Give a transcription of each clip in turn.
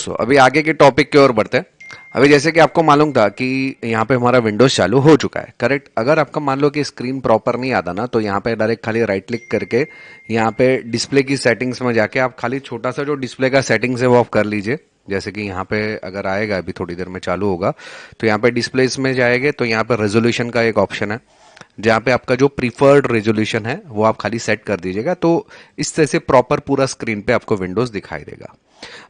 दोस्तों, अभी आगे के टॉपिक की ओर बढ़ते हैं। अभी जैसे कि आपको मालूम था कि यहाँ पे हमारा विंडोज चालू हो चुका है, करेक्ट। अगर आपका मान लो कि स्क्रीन प्रॉपर नहीं आता ना, तो यहाँ पे डायरेक्ट खाली राइट क्लिक करके यहाँ पे डिस्प्ले की सेटिंग्स में जाके आप खाली छोटा सा जो डिस्प्ले का सेटिंग्स है वो ऑफ कर लीजिए। जैसे कि यहाँ पे अगर आएगा, अभी थोड़ी देर में चालू होगा, तो यहाँ पे डिस्प्लेस में जाएंगे तो यहाँ पे रेजोल्यूशन का एक ऑप्शन है, जहाँ पे आपका जो प्रीफर्ड रेजोल्यूशन है वो आप खाली सेट कर दीजिएगा। तो इस तरह से प्रॉपर पूरा स्क्रीन पे आपको विंडोज दिखाई देगा।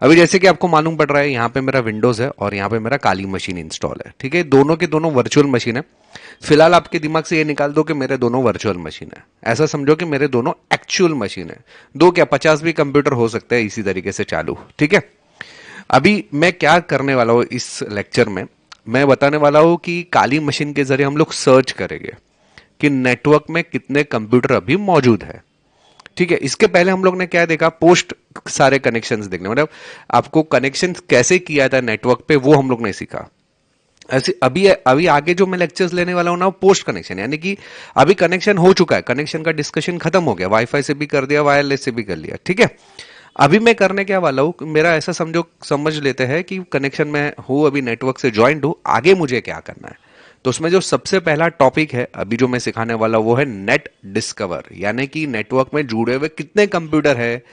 अभी जैसे कि आपको मालूम पड़ रहा है, यहाँ पे मेरा विंडोज है और यहाँ पे मेरा काली मशीन इंस्टॉल है, ठीक है। दोनों के दोनों वर्चुअल मशीन है। फिलहाल आपके दिमाग से ये निकाल दो कि मेरे दोनों वर्चुअल मशीन है, ऐसा समझो कि मेरे दोनों एक्चुअल मशीन है। दो क्या 50 भी कंप्यूटर हो सकते हैं इसी तरीके से चालू, ठीक है। अभी मैं क्या करने वाला हूं इस लेक्चर में, मैं बताने वाला हूं कि काली मशीन के जरिए हम लोग सर्च करेंगे कि नेटवर्क में कितने कंप्यूटर अभी मौजूद है, ठीक है। इसके पहले हम लोग ने क्या देखा, पोस्ट सारे कनेक्शंस देखने, मतलब आपको कनेक्शन कैसे किया था नेटवर्क पे वो हम लोग ने सीखा। ऐसे अभी अभी आगे जो मैं लेक्चर्स लेने वाला हूं ना, पोस्ट कनेक्शन, यानी कि अभी कनेक्शन हो चुका है, कनेक्शन का डिस्कशन खत्म हो गया, वाईफाई से भी कर दिया, वायरलेस से भी कर लिया, ठीक है। अभी मैं करने क्या वाला हूं, मेरा ऐसा समझ लेते हैं कि कनेक्शन में हूं, अभी नेटवर्क से ज्वाइंट हूं, आगे मुझे क्या करना है। तो उसमें जो सबसे पहला टॉपिक है अभी जो मैं सिखाने वाला वो है नेट डिस्कवर, यानी कि नेटवर्क में जुड़े हुए कितने कंप्यूटर है,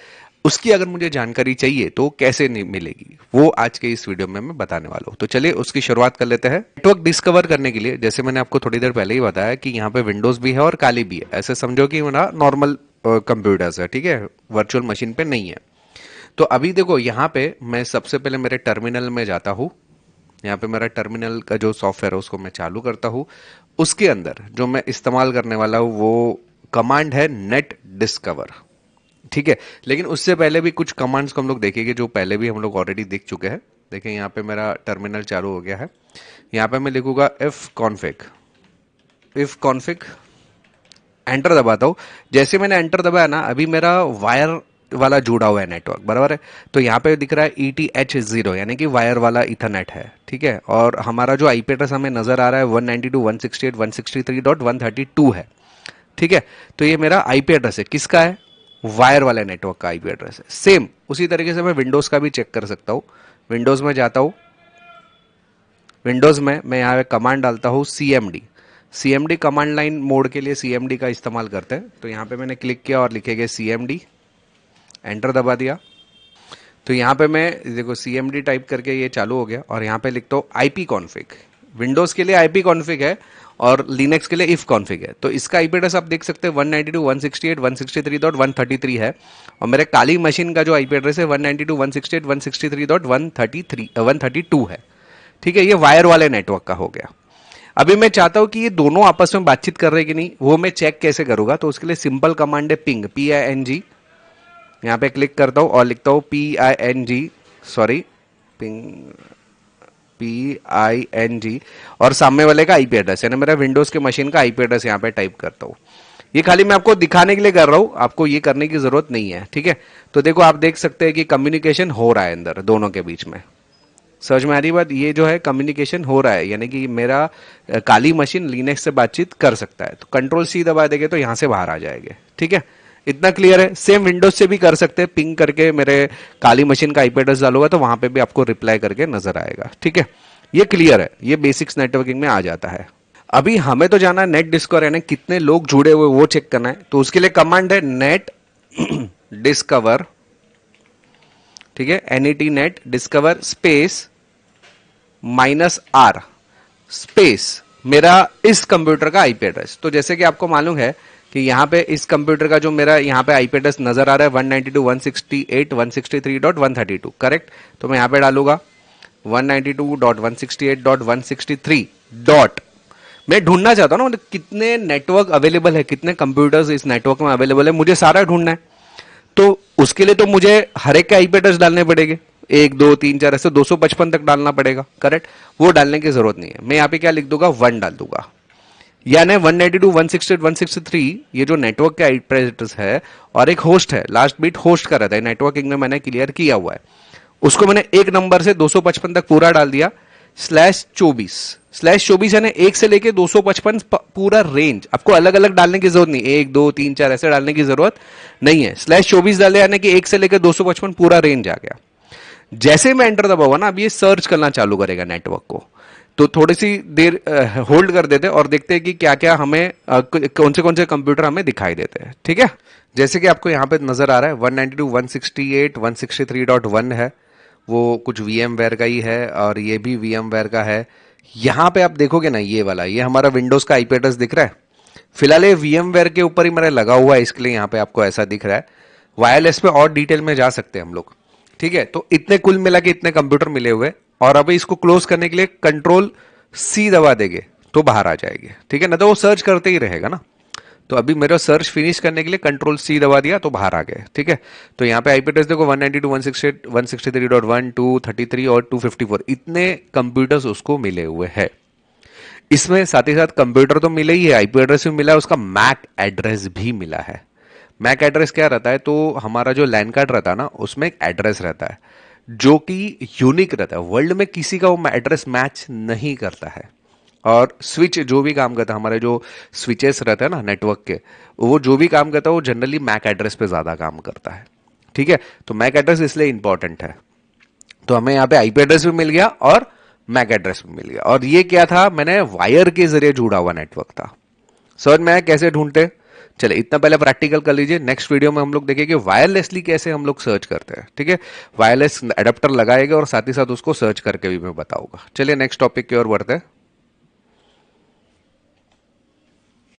उसकी अगर मुझे जानकारी चाहिए तो कैसे नहीं मिलेगी, वो आज के इस वीडियो में मैं बताने वाला हूं। तो चलिए उसकी शुरुआत कर लेते हैं। नेटवर्क डिस्कवर करने के लिए, जैसे मैंने आपको थोड़ी देर पहले ही बताया कि यहाँ पे विंडोज भी है और काली भी है, ऐसे समझो कि नॉर्मल कंप्यूटर्स है, ठीक है, वर्चुअल मशीन पे नहीं है। तो अभी देखो यहाँ पे मैं सबसे पहले मेरे टर्मिनल में जाता हूँ। यहाँ पे मेरा टर्मिनल का जो सॉफ्टवेयर है उसको मैं चालू करता हूँ। उसके अंदर जो मैं इस्तेमाल करने वाला हूँ वो कमांड है नेट डिस्कवर, ठीक है। लेकिन उससे पहले भी कुछ कमांड्स को हम लोग देखेंगे जो पहले भी हम लोग ऑलरेडी देख चुके हैं। देखिए यहाँ पे मेरा टर्मिनल चालू हो गया है। यहाँ पे मैं लिखूंगा इफ कॉन्फिग, एंटर दबाता हूं। जैसे मैंने एंटर दबाया ना, अभी मेरा वायर वाला जुड़ा हुआ है नेटवर्क, बराबर है। तो यहाँ पे दिख रहा है ETH0, यानी कि वायर वाला इथरनेट है, ठीक है। और हमारा जो आईपी एड्रेस हमें नजर आ रहा है 192.168.163.132 है, ठीक है। तो ये मेरा आईपी एड्रेस है, किसका है, वायर वाले नेटवर्क का आईपी एड्रेस है। सेम उसी तरीके से मैं विंडोज का भी चेक कर सकता हूँ। विंडोज में जाता हूँ, विंडोज में मैं यहाँ पे कमांड डालता हूँ CMD कमांड लाइन मोड के लिए CMD का इस्तेमाल करते हैं। तो यहाँ पे मैंने क्लिक किया और लिखेंगे CMD, एंटर दबा दिया। तो यहाँ पे मैं देखो CMD टाइप करके ये चालू हो गया और यहाँ पे लिखता हूँ IP कॉन्फ़िग। विंडोज के लिए IP कॉन्फ़िग है और लिनक्स के लिए इफ कॉन्फ़िग है। तो इसका IP एड्रेस आप देख सकते हैं 192.168.163.133 है, और मेरे काली मशीन का जो IP एड्रेस है 192.168.163.132 है, ठीक है। ये वायर वाले नेटवर्क का हो गया। अभी मैं चाहता हूं कि ये दोनों आपस में बातचीत कर रहे कि नहीं, वो मैं चेक कैसे करूंगा। तो उसके लिए सिंपल कमांड है पिंग, PING। यहाँ पे क्लिक करता हूं और लिखता हूं PING, सॉरी PING, और सामने वाले का आईपी एड्रेस, यानी मेरा विंडोज के मशीन का आईपी एड्रेस यहाँ पे टाइप करता हूं। ये खाली मैं आपको दिखाने के लिए कर रहा हूं, आपको ये करने की जरूरत नहीं है, ठीक है। तो देखो आप देख सकते हैं कि कम्युनिकेशन हो रहा है अंदर दोनों के बीच में। समझ में आ रही बात, ये जो है कम्युनिकेशन हो रहा है, यानी कि मेरा काली मशीन लिनक्स से बातचीत कर सकता है। तो कंट्रोल C दबा देंगे तो यहां से बाहर आ जाएंगे, ठीक है। इतना क्लियर है। सेम विंडोज से भी कर सकते हैं, पिंग करके मेरे काली मशीन का आईपी एड्रेस डालूंगा तो वहां पे भी आपको रिप्लाई करके नजर आएगा, ठीक है। ये क्लियर है, ये बेसिक्स नेटवर्किंग में आ जाता है। अभी हमें तो जाना है नेट डिस्कवर, यानी कितने लोग जुड़े हुए वो चेक करना है। तो उसके लिए कमांड है नेट डिस्कवर, ठीक है, NET discover space -R space मेरा इस कंप्यूटर का आईपी एड्रेस। तो जैसे कि आपको मालूम है कि यहाँ पे इस कंप्यूटर का जो मेरा यहाँ पे आईपी एड्रेस नजर आ रहा है 192.168.163.132, करेक्ट। तो मैं यहाँ पे डालूंगा 192.168.163 डॉट, मैं ढूंढना चाहता हूँ ना, मतलब कितने नेटवर्क अवेलेबल है, कितने कंप्यूटर्स इस नेटवर्क में अवेलेबल है, मुझे सारा ढूंढना है। तो उसके लिए तो मुझे हर एक के आईपी एड्रेस डालने पड़ेंगे, 1 2 3 4 ऐसे 255 तक डालना पड़ेगा, करेक्ट। वो डालने की जरूरत नहीं है, मैं यहाँ पे क्या लिख दूंगा 1 डाल दूंगा, यानी 192.168.163 ये जो नेटवर्क का आईपी एड्रेस है, और एक होस्ट है, लास्ट बिट होस्ट का रहता है, नेटवर्किंग में मैंने क्लियर किया हुआ है, उसको मैंने एक नंबर से 255 तक पूरा डाल दिया। /24 यानी 1 से लेके 255 पूरा रेंज, आपको अलग अलग डालने की जरूरत नहीं, 1 2 3 4 ऐसे डालने की जरूरत नहीं है। /24 डाले यानी कि 1 से लेके 255 पूरा रेंज आ गया। जैसे मैं एंटर दबाऊंगा ना, अब ये सर्च करना चालू करेगा नेटवर्क को। तो थोड़ी सी देर होल्ड कर देते हैं और देखते हैं कि क्या क्या हमें कौन से कंप्यूटर हमें दिखाई देते हैं। ठीक है, जैसे कि आपको यहाँ पे नजर आ रहा है 192 168 163.1 है, वो कुछ VMware का ही है, और ये भी VMware का है। यहाँ पे आप देखोगे ना, ये वाला, ये हमारा विंडोज का IP एड्रेस दिख रहा है। फिलहाल ये VMware के ऊपर ही मेरा लगा हुआ है, इसके लिए यहाँ पे आपको ऐसा दिख रहा है। वायरलेस पे और डिटेल में जा सकते हैं हम लोग। ठीक है, तो इतने कुल मिला के इतने कंप्यूटर मिले हुए, और अभी इसको क्लोज करने के लिए Ctrl+C दबा देंगे तो बाहर आ जाएगी। ठीक है ना, तो वो सर्च करते ही रहेगा ना। तो अभी मेरा सर्च फिनिश करने के लिए Ctrl+C दबा दिया तो बाहर आ गए। ठीक है, तो यहाँ पे IP एड्रेस देखो 192 168 163.1 233 और 254, इतने कंप्यूटर्स उसको मिले हुए हैं। इसमें साथ ही साथ कंप्यूटर तो मिले ही है, IP एड्रेस भी मिला है, उसका मैक एड्रेस भी मिला है। मैक एड्रेस क्या रहता है, तो हमारा जो लैन कार्ड रहता है ना, उसमें एक एड्रेस रहता है जो कि यूनिक रहता है, वर्ल्ड में किसी का वो एड्रेस मैच नहीं करता है। और स्विच जो भी काम करता है, हमारे जो स्विचेस रहते हैं ना नेटवर्क के, वो जो भी काम करता है वो जनरली मैक एड्रेस पे ज्यादा काम करता है। ठीक है, तो मैक एड्रेस इसलिए इंपॉर्टेंट है। तो हमें यहाँ पे IP एड्रेस भी मिल गया और मैक एड्रेस भी मिल गया। और ये क्या था, मैंने वायर के जरिए जुड़ा हुआ नेटवर्क था। समझ में आया कैसे ढूंढते। चले, इतना पहले प्रैक्टिकल कर लीजिए। नेक्स्ट वीडियो में हम लोग देखेंगे वायरलेसली कैसे हम लोग सर्च करते हैं। ठीक है, वायरलेस एडेप्टर लगाएगा और साथ ही साथ उसको सर्च करके भी मैं बताऊंगा। चलिए नेक्स्ट टॉपिक की ओर बढ़ते हैं।